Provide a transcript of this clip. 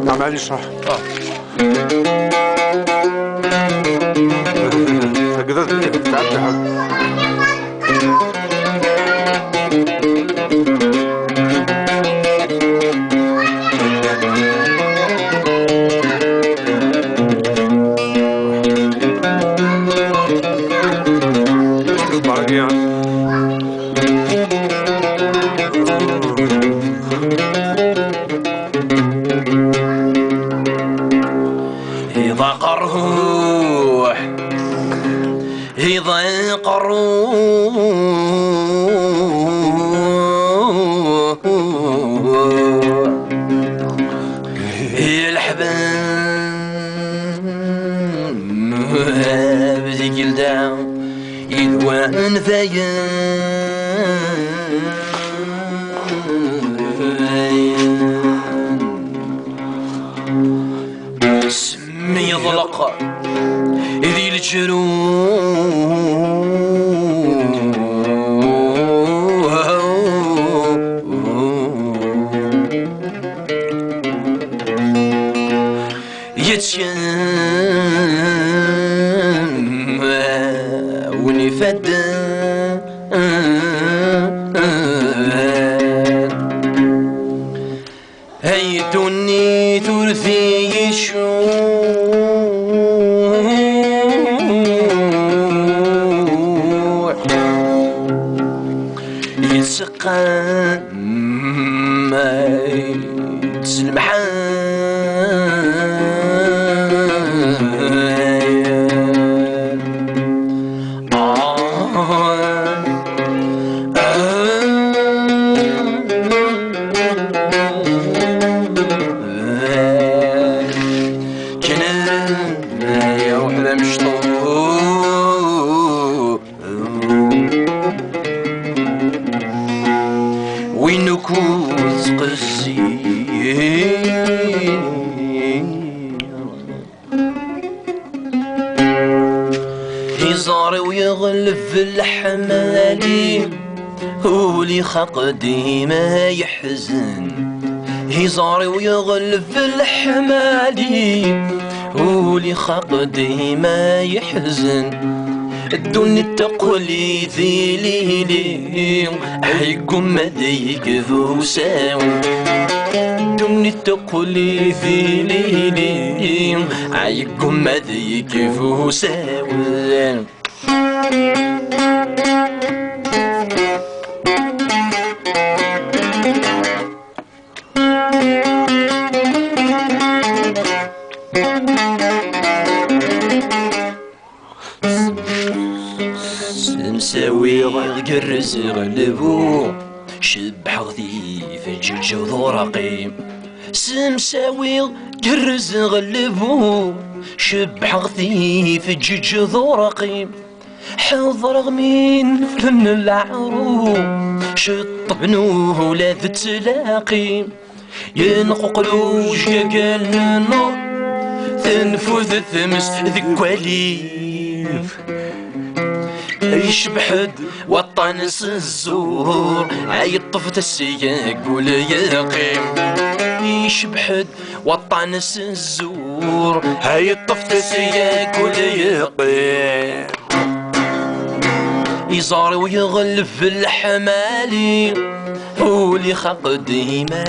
نعم معليش صح. هكذا تعبت حق. يضاق الروح يضاق الروح الحباب ذي قلدها يدوان سمي يضلق ذي الجروح يتشم ونفد هيدوني ثلثي يشوح يتسقى ما يتسلمحان وينكوز قسي يزار ويغلف الحمالي هولي خلق ديما يحزن يزار ويغلف الحمالي هولي خلق ديما يحزن الدنيا التقليدي ليلي حيكم مديك ذو ساوي الدنيا التقليدي ليلي حيكم مديك ذو ساوي سمساوي قرز غلبو شبح غثيف جيج وذرقي سمساوي قرز غلبو شبح غثيف جيج وذرقي حضر غمين فلن العرو شط بنوه لا تلاقي ينقلوش قال النور تنفذ ثمس ذكواليف يشبحد وطنس الزور عيطفت السياق ولا يقيم يشبحد وطنس الزور عيطفت السياق ولا يقيم يزار ويغلف الحمالي هولي خلق ديما